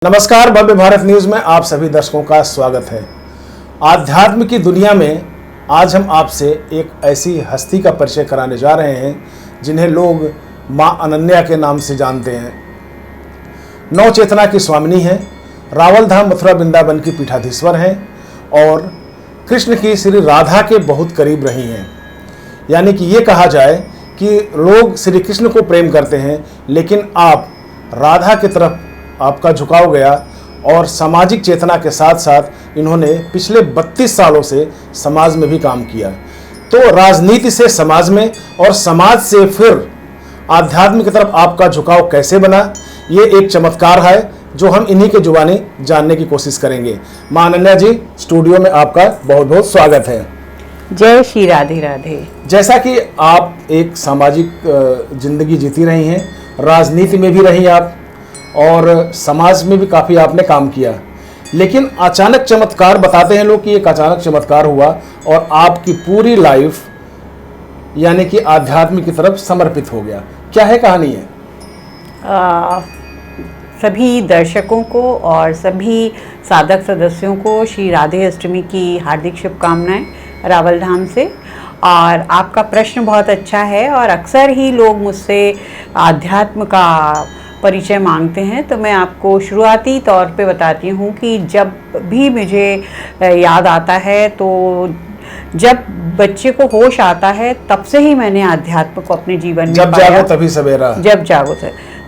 नमस्कार, भव्य भारत न्यूज में आप सभी दर्शकों का स्वागत है। आध्यात्म की दुनिया में आज हम आपसे एक ऐसी हस्ती का परिचय कराने जा रहे हैं जिन्हें लोग मां अनन्या के नाम से जानते हैं। नव चेतना की स्वामिनी हैं, रावल धाम मथुरा वृंदावन की पीठाधीश्वर हैं और कृष्ण की श्री राधा के बहुत करीब रही हैं। यानी कि ये कहा जाए कि लोग श्री कृष्ण को प्रेम करते हैं, लेकिन आप राधा की तरफ आपका झुकाव गया और सामाजिक चेतना के साथ साथ इन्होंने पिछले 32 सालों से समाज में भी काम किया। तो राजनीति से समाज में और समाज से फिर आध्यात्म की तरफ आपका झुकाव कैसे बना, ये एक चमत्कार है जो हम इन्हीं के जुबानी जानने की कोशिश करेंगे। मां अनन्या जी, स्टूडियो में आपका बहुत बहुत स्वागत है। जय श्री राधे राधे। जैसा कि आप एक सामाजिक जिंदगी जीती रही हैं, राजनीति में भी रही आप और समाज में भी काफ़ी आपने काम किया, लेकिन अचानक चमत्कार बताते हैं लोग कि एक अचानक चमत्कार हुआ और आपकी पूरी लाइफ यानी कि आध्यात्म की तरफ समर्पित हो गया। क्या है कहानी है? सभी दर्शकों को और सभी साधक सदस्यों को श्री राधे अष्टमी की हार्दिक शुभकामनाएं रावल धाम से। और आपका प्रश्न बहुत अच्छा है और अक्सर ही लोग मुझसे आध्यात्म का परिचय मांगते हैं, तो मैं आपको शुरुआती तौर पे बताती हूँ कि जब भी मुझे याद आता है, तो जब बच्चे को होश आता है तब से ही मैंने आध्यात्म को अपने जीवन में जब पाया। जागो तभी सवेरा। जब जागो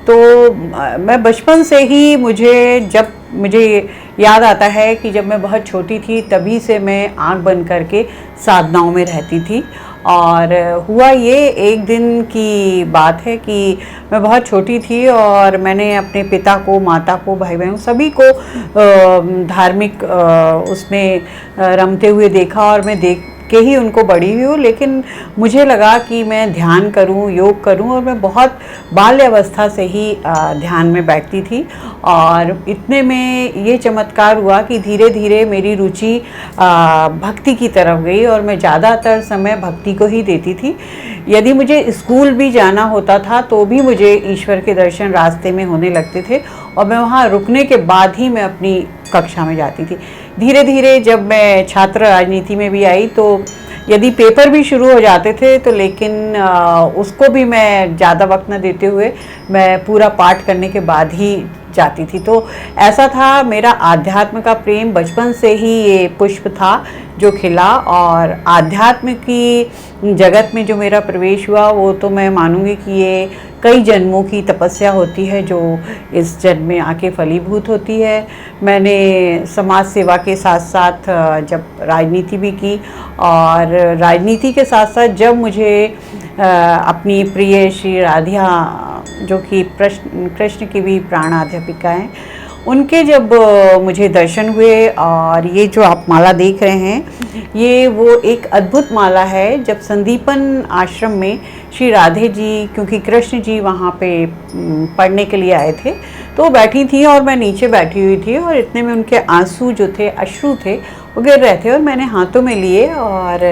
तो मैं बचपन से ही मुझे याद आता है कि जब मैं बहुत छोटी थी तभी से मैं आंख बंद करके साधनाओं में रहती थी। और हुआ ये, एक दिन की बात है कि मैं बहुत छोटी थी और मैंने अपने पिता को, माता को, भाई बहनों सभी को धार्मिक उसमें रमते हुए देखा और मैं देख के ही उनको बड़ी हुई हूँ। लेकिन मुझे लगा कि मैं ध्यान करूँ, योग करूँ, और मैं बहुत बाल्य अवस्था से ही ध्यान में बैठती थी। और इतने में ये चमत्कार हुआ कि धीरे धीरे मेरी रुचि भक्ति की तरफ गई और मैं ज़्यादातर समय भक्ति को ही देती थी। यदि मुझे स्कूल भी जाना होता था तो भी मुझे ईश्वर के दर्शन रास्ते में होने लगते थे और मैं वहाँ रुकने के बाद ही मैं अपनी कक्षा में जाती थी। धीरे धीरे जब मैं छात्र राजनीति में भी आई तो यदि पेपर भी शुरू हो जाते थे तो लेकिन उसको भी मैं ज़्यादा वक्त न देते हुए मैं पूरा पाठ करने के बाद ही जाती थी। तो ऐसा था, मेरा आध्यात्म का प्रेम बचपन से ही ये पुष्प था जो खिला। और आध्यात्म की जगत में जो मेरा प्रवेश हुआ वो तो मैं मानूंगी कि ये कई जन्मों की तपस्या होती है जो इस जन्म में आके फलीभूत होती है। मैंने समाज सेवा के साथ साथ जब राजनीति भी की और राजनीति के साथ साथ जब मुझे अपनी प्रिय श्री राधिया, जो कि कृष्ण की भी प्राणाध्यापिका हैं, उनके जब मुझे दर्शन हुए, और ये जो आप माला देख रहे हैं ये वो एक अद्भुत माला है। जब संदीपन आश्रम में श्री राधे जी, क्योंकि कृष्ण जी वहाँ पे पढ़ने के लिए आए थे, तो बैठी थी और मैं नीचे बैठी हुई थी और इतने में उनके आंसू जो थे, अश्रु थे, वो गिर रहे थे और मैंने हाथों में लिए और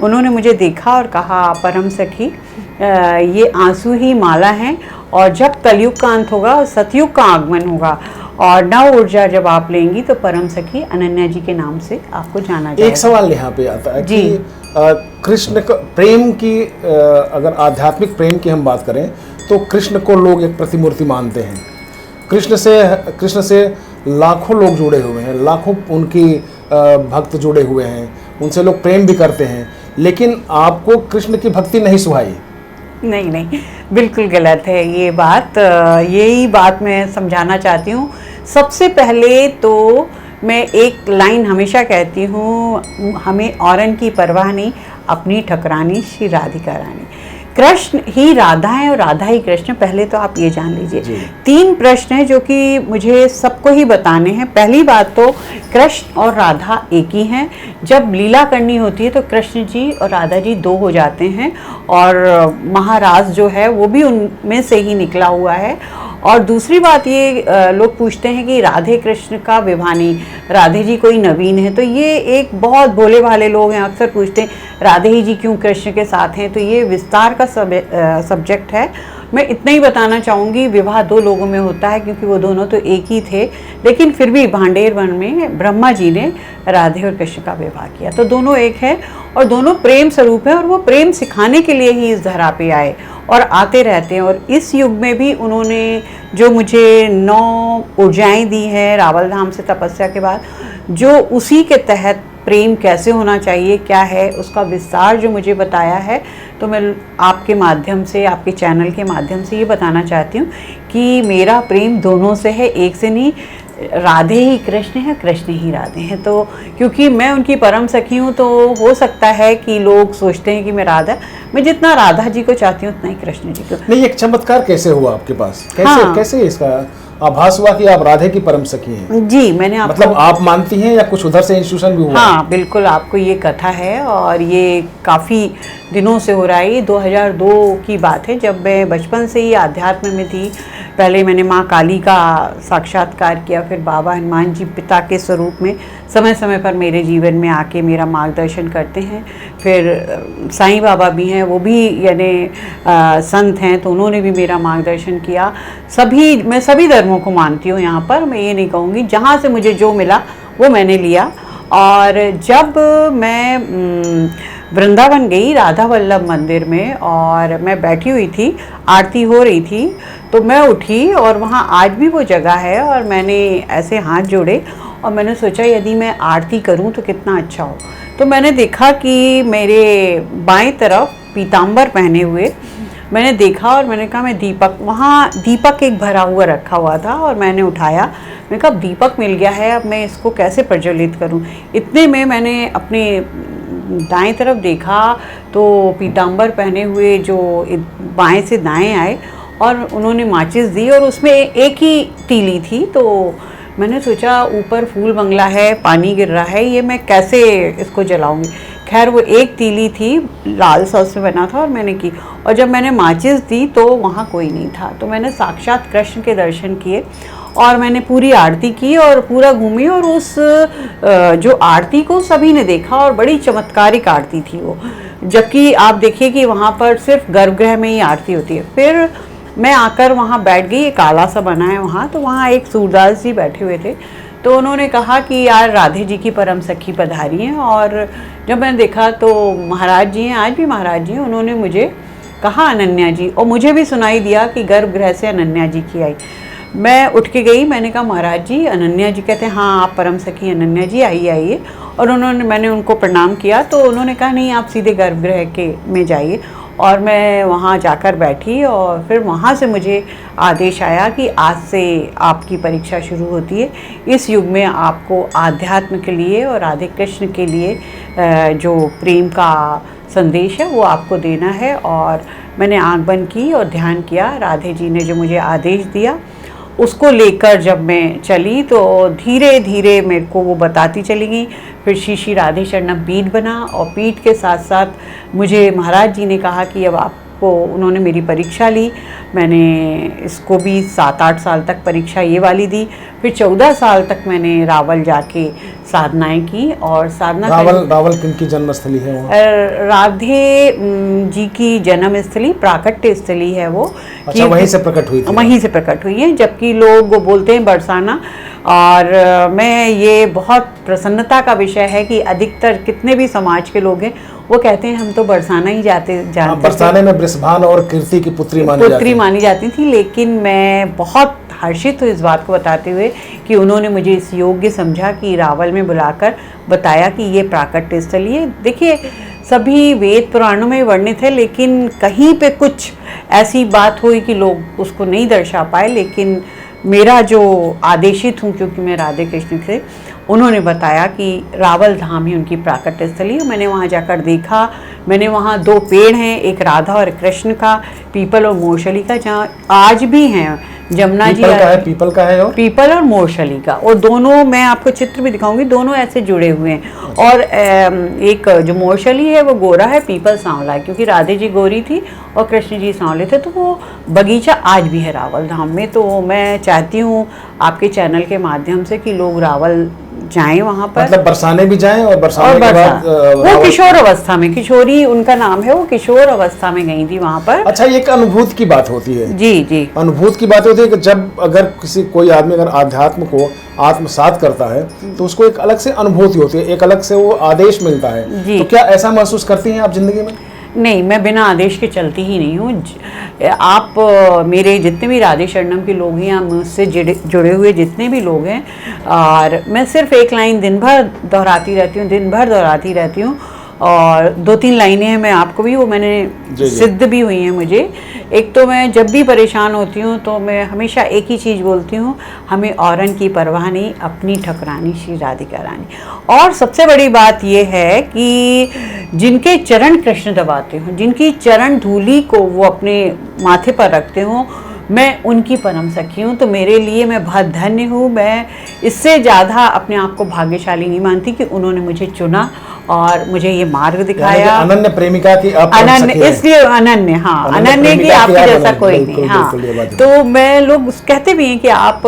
उन्होंने मुझे देखा और कहा, परम सखी ये आंसू ही माला हैं और जब कलयुग का अंत होगा, सतयुग का आगमन होगा और नव ऊर्जा जब आप लेंगी तो परम सखी अनन्या जी के नाम से आपको जाना जाएगा। एक सवाल यहाँ पे आता है जी। कि कृष्ण का प्रेम की, अगर आध्यात्मिक प्रेम की हम बात करें तो कृष्ण को लोग एक प्रतिमूर्ति मानते हैं। कृष्ण से लाखों लोग जुड़े हुए हैं, लाखों उनकी भक्त जुड़े हुए हैं, उनसे लोग प्रेम भी करते हैं, लेकिन आपको कृष्ण की भक्ति नहीं सुहाई। नहीं, बिल्कुल गलत है ये बात। यही बात मैं समझाना चाहती हूँ। सबसे पहले तो मैं एक लाइन हमेशा कहती हूँ, हमें औरन की परवाह नहीं, अपनी ठकरानी श्री राधिका रानी। कृष्ण ही राधा है और राधा ही कृष्ण। पहले तो आप ये जान लीजिए। 3 प्रश्न हैं जो कि मुझे सबको ही बताने हैं। पहली बात तो कृष्ण और राधा एक ही हैं। जब लीला करनी होती है तो कृष्ण जी और राधा जी 2 हो जाते हैं और महाराज जो है वो भी उनमें से ही निकला हुआ है। और दूसरी बात ये लोग पूछते हैं कि राधे कृष्ण का विवाह नहीं, राधे जी कोई नवीन है। तो ये एक बहुत भोले भाले लोग हैं, अक्सर पूछते हैं राधे ही जी क्यों कृष्ण के साथ हैं। तो ये विस्तार का सब्जेक्ट है। मैं इतना ही बताना चाहूँगी, विवाह 2 लोगों में होता है क्योंकि वो दोनों तो एक ही थे, लेकिन फिर भी भांडेर वन में ब्रह्मा जी ने राधे और कृष्ण का विवाह किया। तो दोनों एक है और दोनों प्रेम स्वरूप है, और वो प्रेम सिखाने के लिए ही इस धरा पे आए और आते रहते हैं। और इस युग में भी उन्होंने जो मुझे 9 ऊर्जाएँ दी हैं रावल धाम से तपस्या के बाद, जो उसी के तहत प्रेम कैसे होना चाहिए, क्या है उसका विस्तार जो मुझे बताया है, तो मैं आपके माध्यम से, आपके चैनल के माध्यम से ये बताना चाहती हूँ कि मेरा प्रेम दोनों से है, एक से नहीं। राधे ही कृष्ण है, कृष्ण ही राधे हैं। तो क्योंकि मैं उनकी परम सखी हूँ, तो हो सकता है कि लोग सोचते हैं कि मैं राधा, मैं जितना राधा जी को चाहती हूँ उतना ही कृष्ण जी को। नहीं, एक चमत्कार कैसे हुआ आपके पास, कैसे हाँ। कैसे इसका आभास हुआ कि आप राधे की परम सखी हैं? जी, मैंने आपको, मतलब आप मानती हैं या कुछ उधर से इंस्टीट्यूशन भी हुआ? हाँ बिल्कुल, आपको ये कथा है और ये काफ़ी दिनों से हो रहा है। ये 2002 की बात है, जब मैं बचपन से ही आध्यात्म में थी। पहले मैंने माँ काली का साक्षात्कार किया, फिर बाबा हनुमान जी पिता के स्वरूप में समय समय पर मेरे जीवन में आके मेरा मार्गदर्शन करते हैं। फिर साईं बाबा भी हैं, वो भी यानी संत हैं, तो उन्होंने भी मेरा मार्गदर्शन किया। मैं सभी धर्मों को मानती हूँ यहाँ पर, मैं ये नहीं कहूँगी, जहाँ से मुझे जो मिला वो मैंने लिया। और जब मैं वृंदावन गई राधा वल्लभ मंदिर में, और मैं बैठी हुई थी, आरती हो रही थी, तो मैं उठी और वहाँ आज भी वो जगह है, और मैंने ऐसे हाथ जोड़े और मैंने सोचा यदि मैं आरती करूँ तो कितना अच्छा हो। तो मैंने देखा कि मेरे बाएं तरफ पीताम्बर पहने हुए मैंने देखा, और मैंने कहा मैं दीपक, वहाँ दीपक एक भरा हुआ रखा हुआ था, और मैंने उठाया, मैंने कहा दीपक मिल गया है, अब मैं इसको कैसे प्रज्वलित करूँ। इतने में मैंने अपने दाएं तरफ देखा तो पीताम्बर पहने हुए जो बाएं से दाएं आए और उन्होंने माचिस दी, और उसमें एक ही तीली थी। तो मैंने सोचा ऊपर फूल बंगला है, पानी गिर रहा है, ये मैं कैसे इसको जलाऊंगी। खैर वो एक तीली थी, लाल सा उसमें बना था, और मैंने की, और जब मैंने माचिस दी तो वहाँ कोई नहीं था। तो मैंने साक्षात कृष्ण के दर्शन किए और मैंने पूरी आरती की और पूरा घूमी, और उस जो आरती को सभी ने देखा, और बड़ी चमत्कारिक आरती थी वो। जबकि आप देखिए कि वहाँ पर सिर्फ गर्भगृह में ही आरती होती है। फिर मैं आकर वहाँ बैठ गई, एक आला सा बना है वहाँ, तो वहाँ एक सूरदास जी बैठे हुए थे, तो उन्होंने कहा कि यार राधे जी की परम सखी पधारी हैं। और जब मैंने देखा तो महाराज जी हैं, आज भी महाराज जी हैं, उन्होंने मुझे कहा अनन्या जी, और मुझे भी सुनाई दिया कि गर्भगृह से अनन्या जी की आई। मैं उठ के गई, मैंने कहा महाराज जी अनन्या जी, कहते हैं हाँ आप परम सखी अनन्या जी, आइए आइए। और मैंने उनको प्रणाम किया, तो उन्होंने कहा नहीं आप सीधे गर्भगृह के में जाइए। और मैं वहाँ जाकर बैठी, और फिर वहाँ से मुझे आदेश आया कि आज से आपकी परीक्षा शुरू होती है। इस युग में आपको आध्यात्म के लिए और राधे कृष्ण के लिए जो प्रेम का संदेश है वो आपको देना है। और मैंने आंख बंद की और ध्यान किया। राधे जी ने जो मुझे आदेश दिया उसको लेकर जब मैं चली तो धीरे धीरे मेरे को वो बताती चली गई। फिर श्री श्री राधे शरणम पीठ बना, और पीठ के साथ साथ मुझे महाराज जी ने कहा कि अब आपको, उन्होंने मेरी परीक्षा ली। मैंने इसको भी 7-8 साल तक परीक्षा ये वाली दी। फिर 14 साल तक मैंने रावल जाके साधनाएं की। और साधना रावल किनकी जन्मस्थली है वहाँ? राधे जी की जन्मस्थली, प्राकट्य स्थली है वो। अच्छा, वहीं से प्रकट हुई थी? वहीं से प्रकट हुई है, जबकि लोग बोलते हैं बरसाना। और मैं, ये बहुत प्रसन्नता का विषय है कि अधिकतर कितने भी समाज के लोग हैं वो कहते हैं हम तो बरसाना ही जानते बरसाने में बृषभान और कीर्ति की पुत्री मानी जाती थी। लेकिन मैं बहुत हर्षित हूँ इस बात को बताते हुए कि उन्होंने मुझे इस योग्य समझा कि रावल में बुलाकर बताया कि ये प्राकट्य स्थल है। देखिए सभी वेद पुराणों में वर्णित है, लेकिन कहीं पे कुछ ऐसी बात हुई कि लोग उसको नहीं दर्शा पाए। लेकिन मेरा जो आदेशित हूँ, क्योंकि मैं राधे कृष्ण से, उन्होंने बताया कि रावल धाम ही उनकी प्राकट्य स्थली है। मैंने वहाँ जाकर देखा, मैंने वहाँ 2 पेड़ हैं, एक राधा और कृष्ण का, पीपल और मोरशली का, जहाँ आज भी हैं। जमुना जी पीपल का है, पीपल और मोरशली का, और दोनों मैं आपको चित्र भी दिखाऊंगी, दोनों ऐसे जुड़े हुए हैं। और एक जो मोरशली है वो गोरा है, पीपल सांवला है, क्योंकि राधे जी गोरी थी और कृष्ण जी सांवले थे। तो वो बगीचा आज भी है रावल धाम में। तो मैं चाहती हूँ आपके चैनल के माध्यम से कि लोग रावल जाएं वहाँ पर, मतलब बरसाने भी जाएं और बरसाने के बाद वो किशोर अवस्था में, किशोरी उनका नाम है, वो किशोर अवस्था में गई थी वहाँ पर। अच्छा, ये एक अनुभूति की बात होती है। जी जी, अनुभूति की बात होती है कि जब अगर कोई आदमी अगर आध्यात्म को आत्मसात करता है तो उसको एक अलग से अनुभूति होती है, एक अलग से वो आदेश मिलता है। तो क्या ऐसा महसूस करती हैं आप जिंदगी में? नहीं, मैं बिना आदेश के चलती ही नहीं हूँ। आप मेरे जितने भी राधे शरणम के लोग हैं या मुझसे जुड़े हुए जितने भी लोग हैं, और मैं सिर्फ एक लाइन दिन भर दोहराती रहती हूँ और 2-3 लाइनें हैं, मैं आपको भी वो मैंने सिद्ध भी हुई हैं मुझे। एक तो मैं जब भी परेशान होती हूँ तो मैं हमेशा एक ही चीज़ बोलती हूँ, हमें औरन की परवाह नहीं, अपनी ठकुरानी श्री राधिका रानी। और सबसे बड़ी बात ये है कि जिनके चरण कृष्ण दबाते हों, जिनकी चरण धूली को वो अपने माथे पर रखते हों, मैं उनकी परम सखी हूँ। तो मेरे लिए मैं बहुत धन्य हूँ। मैं इससे ज़्यादा अपने आप को भाग्यशाली नहीं मानती कि उन्होंने मुझे चुना और मुझे ये मार्ग दिखाया। अनन्य प्रेमिका की आप अनन्य, इसलिए अनन्य, हाँ, अनन्य की आपके जैसा कोई नहीं। हाँ, तो मैं, लोग कहते भी हैं कि आप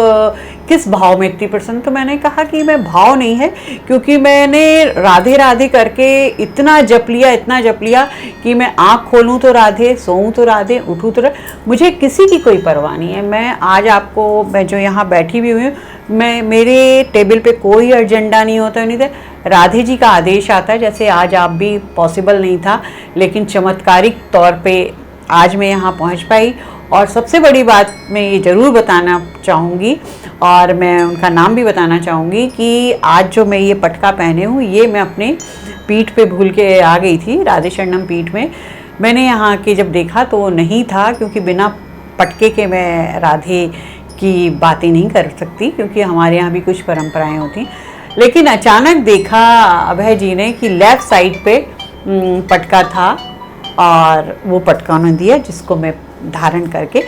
किस भाव में इतनी प्रसन्न, तो मैंने कहा कि मैं भाव नहीं है, क्योंकि मैंने राधे राधे करके इतना जप लिया कि मैं आँख खोलूँ तो राधे, सोऊं तो राधे, उठूँ तो राधे, मुझे किसी की कोई परवाह नहीं है। मैं आज आपको, मैं जो यहाँ बैठी भी हुई हूँ, मैं, मेरे टेबल पे कोई एजेंडा नहीं होता, नहीं था, राधे जी का आदेश आता है। जैसे आज आप भी पॉसिबल नहीं था, लेकिन चमत्कारिक तौर पे आज मैं यहाँ पहुँच पाई। और सबसे बड़ी बात मैं ये ज़रूर बताना चाहूँगी, और मैं उनका नाम भी बताना चाहूँगी, कि आज जो मैं ये पटका पहने हूँ, ये मैं अपने पीठ पे भूल के आ गई थी, राधे शरणम पीठ में। मैंने यहाँ के जब देखा तो वो नहीं था, क्योंकि बिना पटके के मैं राधे की बातें नहीं कर सकती, क्योंकि हमारे यहाँ भी कुछ परंपराएं होती। लेकिन अचानक देखा अभय जी ने कि लेफ़्ट साइड पे पटका था, और वो पटका उन्होंने दिया, जिसको मैं धारण करके,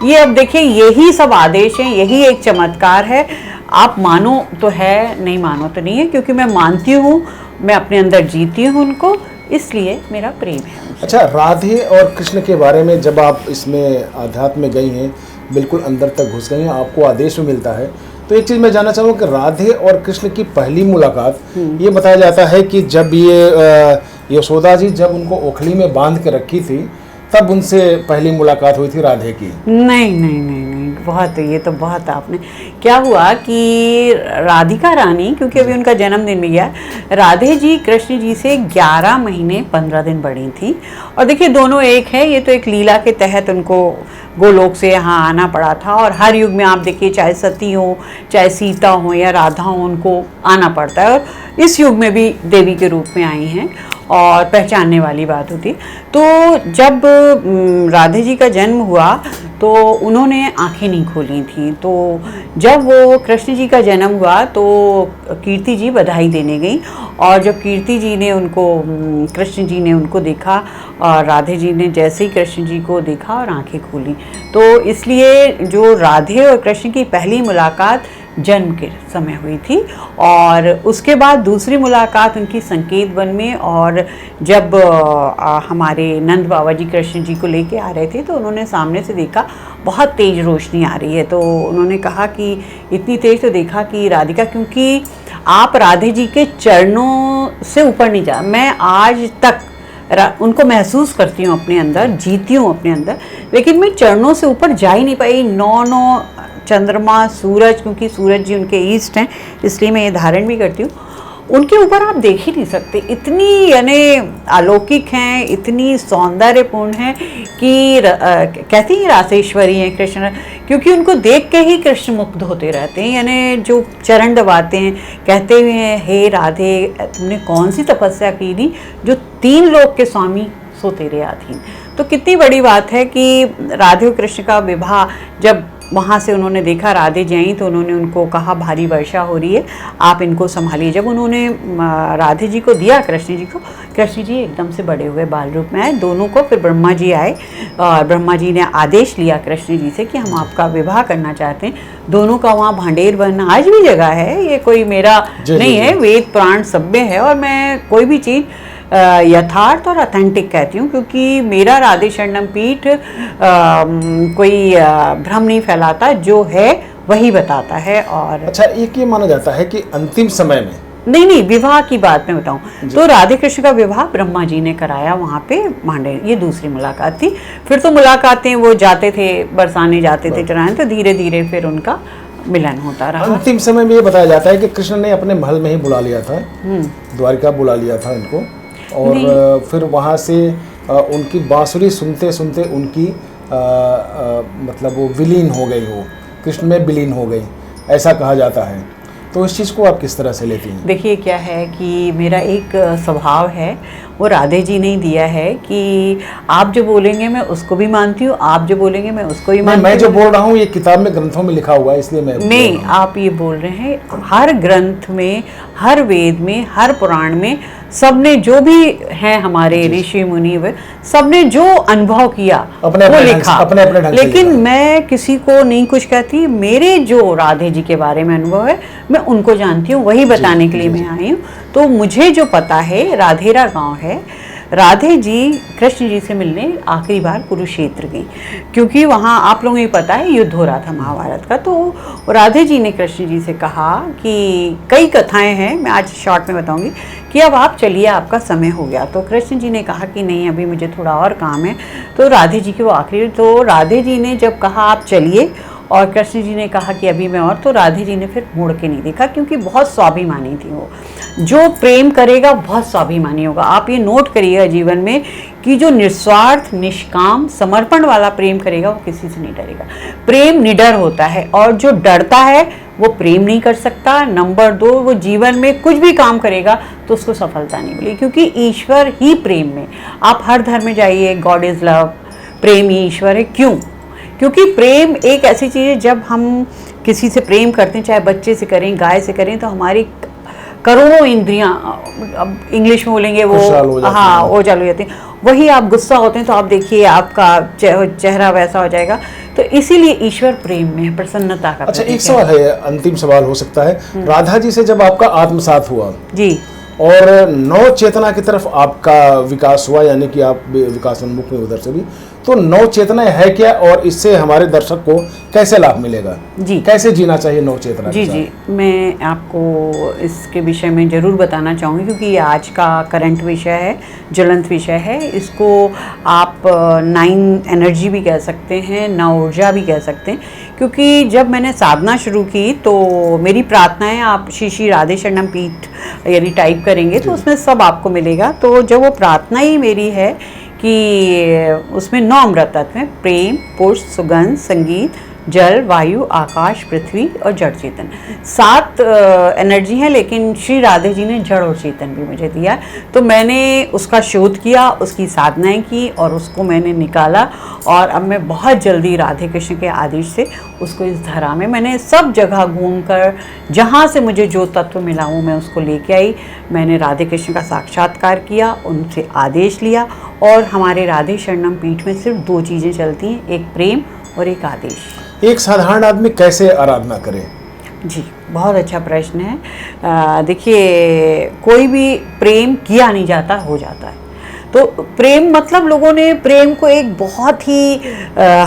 ये अब देखिए, यही सब आदेश हैं, यही एक चमत्कार है। आप मानो तो है, नहीं मानो तो नहीं है, क्योंकि मैं मानती हूँ, मैं अपने अंदर जीती हूँ उनको, इसलिए मेरा प्रेम है। अच्छा, राधे और कृष्ण के बारे में जब आप इसमें आध्यात्म में गई हैं, बिल्कुल अंदर तक घुस गई हैं, आपको आदेश में मिलता है, तो एक चीज़ मैं जानना चाहूँगा कि राधे और कृष्ण की पहली मुलाकात, ये बताया जाता है कि जब ये यशोदा जी जब उनको ओखली में बांध के रखी थी, तब उनसे पहली मुलाकात हुई थी राधे की। नहीं, बहुत, ये तो बहुत आपने, क्या हुआ कि राधिका रानी, क्योंकि अभी उनका जन्मदिन भी गया, राधे जी कृष्ण जी से 11 महीने 15 दिन बड़ी थी। और देखिए, दोनों एक है, ये तो एक लीला के तहत उनको गोलोक से यहाँ आना पड़ा था। और हर युग में आप देखिए, चाहे सती हो, चाहे सीता हो या राधा हो, उनको आना पड़ता है, और इस युग में भी देवी के रूप में आई हैं, और पहचानने वाली बात होती। तो जब राधे जी का जन्म हुआ तो उन्होंने आंखें नहीं खोली थी। तो जब वो कृष्ण जी का जन्म हुआ तो कीर्ति जी बधाई देने गई, और जब कीर्ति जी ने उनको, कृष्ण जी ने उनको देखा, और राधे जी ने जैसे ही कृष्ण जी को देखा और आंखें खोली, तो इसलिए जो राधे और कृष्ण की पहली मुलाकात जन्म के समय हुई थी। और उसके बाद दूसरी मुलाकात उनकी संकेत वन में, और जब हमारे नंद बाबा जी कृष्ण जी को लेके आ रहे थे, तो उन्होंने सामने से देखा बहुत तेज रोशनी आ रही है। तो उन्होंने कहा कि इतनी तेज, तो देखा कि राधिका, क्योंकि आप राधे जी के चरणों से ऊपर नहीं जा, मैं आज तक उनको महसूस करती हूँ अपने अंदर, जीती हूँ अपने अंदर, लेकिन मैं चरणों से ऊपर जा ही नहीं पाई। 9 चंद्रमा, सूरज, क्योंकि सूरज जी उनके ईस्ट हैं, इसलिए मैं ये धारण भी करती हूँ, उनके ऊपर आप देख ही नहीं सकते, इतनी यानी अलौकिक हैं, इतनी सौंदर्यपूर्ण हैं कि कहती हैं रासेश्वरी हैं कृष्ण, क्योंकि उनको देख के ही कृष्ण मुग्ध होते रहते हैं। यानी जो चरण दबाते हैं, कहते हुए हैं, हे राधे, तुमने कौन सी तपस्या की थी, जो 3 लोक के स्वामी सो तेरे अधीन। तो कितनी बड़ी बात है कि राधे और कृष्ण का विवाह, जब वहाँ से उन्होंने देखा राधे जी आई, तो उन्होंने उनको कहा भारी वर्षा हो रही है, आप इनको संभालिए। जब उन्होंने राधे जी को दिया कृष्ण जी को, कृष्ण जी एकदम से बड़े हुए बाल रूप में आए दोनों को। फिर ब्रह्मा जी आए, और ब्रह्मा जी ने आदेश लिया कृष्ण जी से कि हम आपका विवाह करना चाहते हैं। दोनों का वहाँ भांडेर वन आज भी जगह है, ये कोई मेरा नहीं है, वेद पुराण सभ्य है। और मैं कोई भी चीज़ यथार्थ और ऑथेंटिक कहती हूँ, क्योंकि मेरा राधे शरणम पीठ कोई भ्रम नहीं फैलाता, जो है वही बताता है। और अच्छा, एक ये माना जाता है कि अंतिम समय में, नहीं, विवाह की बात मैं बताऊं तो राधे कृष्ण का विवाह ब्रह्मा जी ने कराया वहाँ पे मांडे, ये दूसरी मुलाकात थी। फिर तो मुलाकातें वो जाते थे, बरसाने जाते थे, चढ़ाने, तो धीरे धीरे फिर उनका मिलन होता रहा। अंतिम समय में ये बताया जाता है कि कृष्ण ने अपने महल में ही बुला लिया था, द्वारिका बुला लिया था इनको, और फिर वहाँ से उनकी बांसुरी सुनते सुनते उनकी मतलब वो विलीन हो गई, वो कृष्ण में विलीन हो गई, ऐसा कहा जाता है। तो इस चीज़ को आप किस तरह से लेती हैं? देखिए, क्या है कि मेरा एक स्वभाव है, वो राधे जी ने ही दिया है कि आप जो बोलेंगे मैं उसको भी मानती हूँ, आप जो बोलेंगे मैं उसको भी मानती हूँ। मैं जो बोल रहा हूँ ये किताब में, ग्रंथों में लिखा हुआ है, इसलिए मैं नहीं, आप ये बोल रहे हैं, हर ग्रंथ में, हर वेद में, हर पुराण में सबने जो भी हैं हमारे ऋषि मुनि, वे सबने जो अनुभव किया अपने वो लिखा, अपने ढंग से लेकिन मैं किसी को नहीं कुछ कहती। मेरे जो राधे जी के बारे में अनुभव है मैं उनको जानती हूँ, वही बताने के लिए मैं आई हूँ। तो मुझे जो पता है, राधेरा गांव है, राधे जी कृष्ण जी से मिलने आखिरी बार कुरुक्षेत्र गई, क्योंकि वहाँ आप लोगों को पता है युद्ध हो रहा था महाभारत का। तो राधे जी ने कृष्ण जी से कहा कि कई कथाएं हैं, मैं आज शॉर्ट में बताऊंगी, कि अब आप चलिए, आपका समय हो गया। तो कृष्ण जी ने कहा कि नहीं, अभी मुझे थोड़ा और काम है। तो राधे जी की वो आखिरी, तो राधे जी ने जब कहा आप चलिए और कृष्ण जी ने कहा कि अभी मैं, और तो राधे जी ने फिर मुड़ के नहीं देखा, क्योंकि बहुत स्वाभिमानी थी वो। जो प्रेम करेगा बहुत स्वाभिमानी होगा। आप ये नोट करिएगा जीवन में कि जो निस्वार्थ, निष्काम, समर्पण वाला प्रेम करेगा वो किसी से नहीं डरेगा। प्रेम निडर होता है, और जो डरता है वो प्रेम नहीं कर सकता। नंबर 2, वो जीवन में कुछ भी काम करेगा तो उसको सफलता नहीं मिलेगी, क्योंकि ईश्वर ही प्रेम में। आप हर धर्म में जाइए, गॉड इज लव, प्रेम ही ईश्वर है। क्यों? क्योंकि प्रेम एक ऐसी चीज़ है, जब हम किसी से प्रेम करते हैं, चाहे बच्चे से करें, गाय से करें, तो हमारी करोड़ों इंद्रियां, अब इंग्लिश में बोलेंगे वो, हाँ, वो चालू हो जाती हैं। वही आप गुस्सा होते हैं तो आप देखिए आपका चेहरा वैसा हो जाएगा। तो इसीलिए ईश्वर प्रेम में है, प्रसन्नता का। अच्छा, एक सवाल है, अंतिम सवाल हो सकता है, राधा जी से जब आपका आत्मसात हुआ जी, और नव चेतना की तरफ आपका विकास हुआ, यानी कि आप विकास उन्मुख में उधर से भी, तो नव चेतना है क्या, और इससे हमारे दर्शक को कैसे लाभ मिलेगा जी, कैसे जीना चाहिए नव चेतना जी जी, मैं आपको इसके विषय में ज़रूर बताना चाहूँगी, क्योंकि ये आज का करंट विषय है, ज्वलंत विषय है। इसको आप 9 एनर्जी भी कह सकते हैं, नव ऊर्जा भी कह सकते हैं। क्योंकि जब मैंने साधना शुरू की तो मेरी प्रार्थनाएं, आप श्री श्री राधे शरणम पीठ यानी टाइप करेंगे तो उसमें सब आपको मिलेगा। तो जब वो प्रार्थना ही मेरी है कि उसमें 9 अमृत तत्व हैं, प्रेम, पुष्प, सुगंध, संगीत, जल, वायु, आकाश, पृथ्वी और जड़ चेतन। 7 एनर्जी हैं, लेकिन श्री राधे जी ने जड़ और चेतन भी मुझे दिया। तो मैंने उसका शोध किया, उसकी साधनाएं की और उसको मैंने निकाला, और अब मैं बहुत जल्दी राधे कृष्ण के आदेश से उसको इस धरा में, मैंने सब जगह घूमकर जहाँ से मुझे जो तत्व मिला हूँ मैं उसको लेके आई। मैंने राधे कृष्ण का साक्षात्कार किया, उनसे आदेश लिया, और हमारे राधे शरणम पीठ में सिर्फ 2 चीज़ें चलती हैं, एक प्रेम और एक आदेश। एक साधारण आदमी कैसे आराधना करे? जी, बहुत अच्छा प्रश्न है। देखिए, कोई भी प्रेम किया नहीं जाता, हो जाता है। तो प्रेम मतलब लोगों ने प्रेम को एक बहुत ही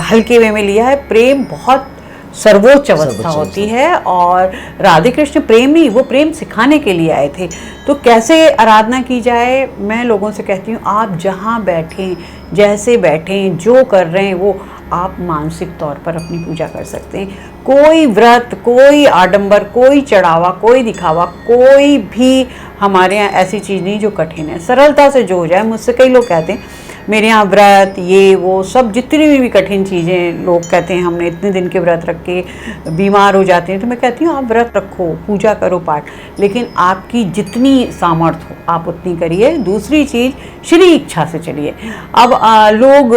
हल्के वे में लिया है। प्रेम बहुत सर्वोच्च अवस्था होती है, और राधे कृष्ण प्रेम नहीं, वो प्रेम सिखाने के लिए आए थे। तो कैसे आराधना की जाए, मैं लोगों से कहती हूँ, आप जहाँ बैठें, जैसे बैठें, जो कर रहे हैं वो आप मानसिक तौर पर अपनी पूजा कर सकते हैं। कोई व्रत, कोई आडंबर, कोई चढ़ावा, कोई दिखावा, कोई भी हमारे यहाँ ऐसी चीज़ नहीं जो कठिन है। सरलता से जो हो जाए। मुझसे कई लोग कहते हैं मेरे यहाँ व्रत, ये वो सब जितनी भी कठिन चीज़ें, लोग कहते हैं हमने इतने दिन के व्रत रख के बीमार हो जाते हैं। तो मैं कहती हूँ आप व्रत रखो, पूजा करो, पाठ, लेकिन आपकी जितनी सामर्थ्य हो आप उतनी करिए। दूसरी चीज़, श्री इच्छा से चलिए। अब लोग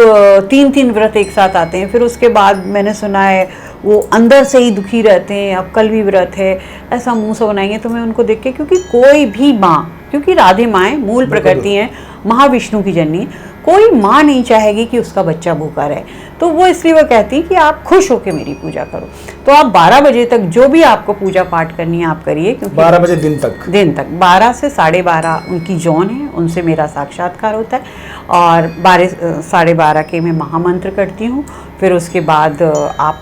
3-3 व्रत एक साथ आते हैं, फिर उसके बाद मैंने सुना है वो अंदर से ही दुखी रहते हैं, अब कल भी व्रत है, ऐसा मुंह से बनाएंगे। तो मैं उनको देख के, क्योंकि कोई भी माँ, क्योंकि राधे माएँ मूल प्रकृति हैं, महाविष्णु की जननी है। कोई माँ नहीं चाहेगी कि उसका बच्चा भूखा रहे, तो वो इसलिए वो कहती है कि आप खुश होकर मेरी पूजा करो। तो आप 12 बजे तक जो भी आपको पूजा पाठ करनी है आप करिए, क्योंकि 12 बजे दिन तक 12 से 12:30 उनकी जौन है, उनसे मेरा साक्षात्कार होता है। और 12 के मैं महामंत्र करती हूँ। फिर उसके बाद आप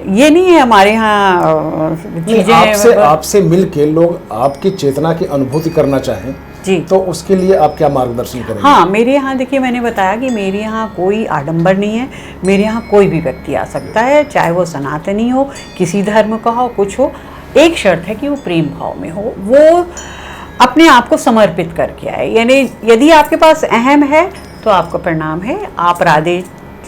ये नहीं है हमारे यहाँ चीज़ें आपसे मिल के लोग आपकी चेतना की अनुभूति करना चाहें जी, तो उसके लिए आप क्या मार्गदर्शन करेंगे? हाँ, मेरे यहाँ देखिए, मैंने बताया कि मेरे यहाँ कोई आडंबर नहीं है। मेरे यहाँ कोई भी व्यक्ति आ सकता है, चाहे वो सनातनी हो, किसी धर्म का हो, कुछ हो। एक शर्त है कि वो प्रेम भाव में हो, वो अपने आप को समर्पित करके आए। यानी यदि आपके पास अहम है तो आपको प्रणाम है, आप राधे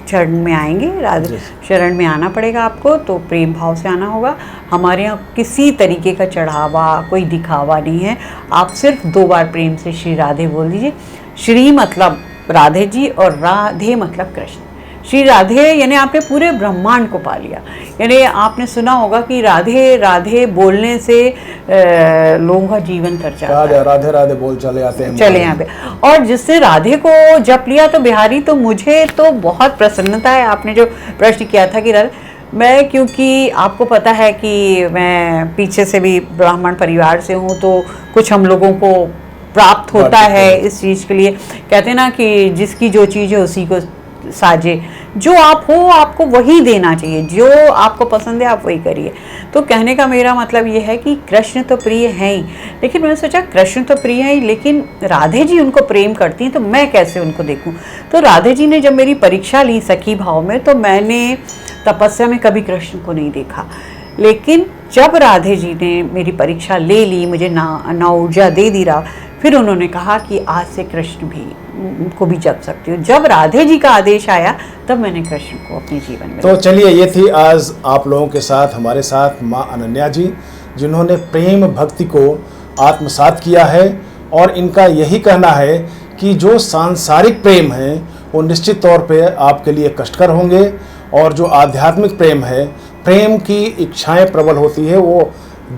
शरण में आएंगे, राधे शरण में आना पड़ेगा आपको, तो प्रेम भाव से आना होगा। हमारे यहाँ किसी तरीके का चढ़ावा, कोई दिखावा नहीं है। आप सिर्फ 2 बार प्रेम से श्री राधे बोल दीजिए। श्री मतलब राधे जी और राधे मतलब कृष्ण। श्री राधे यानी आपने पूरे ब्रह्मांड को पा लिया। यानी आपने सुना होगा कि राधे राधे बोलने से लोगों का जीवन तर जाता है। राधे राधे बोल चले आते हैं, चले यहाँ पे। और जिससे राधे को जप लिया तो बिहारी, तो मुझे तो बहुत प्रसन्नता है। आपने जो प्रश्न किया था कि राधे, मैं, क्योंकि आपको पता है कि मैं पीछे से भी ब्राह्मण परिवार से हूँ, तो कुछ हम लोगों को प्राप्त होता है इस चीज़ के लिए। कहते हैं ना कि जिसकी जो चीज़ है उसी को साजे। जो आप हो आपको वही देना चाहिए, जो आपको पसंद है आप वही करिए। तो कहने का मेरा मतलब ये है कि कृष्ण तो प्रिय हैं ही, लेकिन मैंने सोचा कृष्ण तो प्रिय हैं ही, लेकिन राधे जी उनको प्रेम करती हैं, तो मैं कैसे उनको देखूं। तो राधे जी ने जब मेरी परीक्षा ली सखी भाव में, तो मैंने तपस्या में कभी कृष्ण को नहीं देखा। लेकिन जब राधे जी ने मेरी परीक्षा ले ली, मुझे ना ऊर्जा दे दी रहा, फिर उन्होंने कहा कि आज से कृष्ण भी को भी जप सकती हूँ। जब राधे जी का आदेश आया तब मैंने कृष्ण को अपने जीवन में। तो चलिए, ये थी आज आप लोगों के साथ, हमारे साथ माँ अनन्या जी, जिन्होंने प्रेम भक्ति को आत्मसात किया है। और इनका यही कहना है कि जो सांसारिक प्रेम है वो निश्चित तौर पे आपके लिए कष्टकर होंगे, और जो आध्यात्मिक प्रेम है, प्रेम की इच्छाएं प्रबल होती है, वो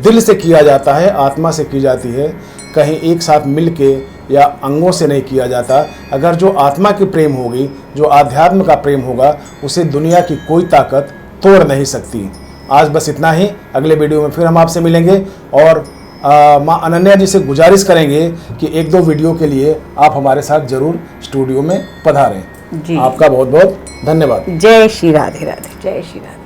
दिल से किया जाता है, आत्मा से की जाती है, कहीं एक साथ मिल के या अंगों से नहीं किया जाता। अगर जो आत्मा की प्रेम होगी, जो आध्यात्म का प्रेम होगा, उसे दुनिया की कोई ताकत तोड़ नहीं सकती। आज बस इतना ही। अगले वीडियो में फिर हम आपसे मिलेंगे, और माँ अनन्या जी से गुजारिश करेंगे कि 1-2 वीडियो के लिए आप हमारे साथ जरूर स्टूडियो में पधारें जी। आपका बहुत बहुत धन्यवाद। जय श्री राधे राधे, जय श्री राधे।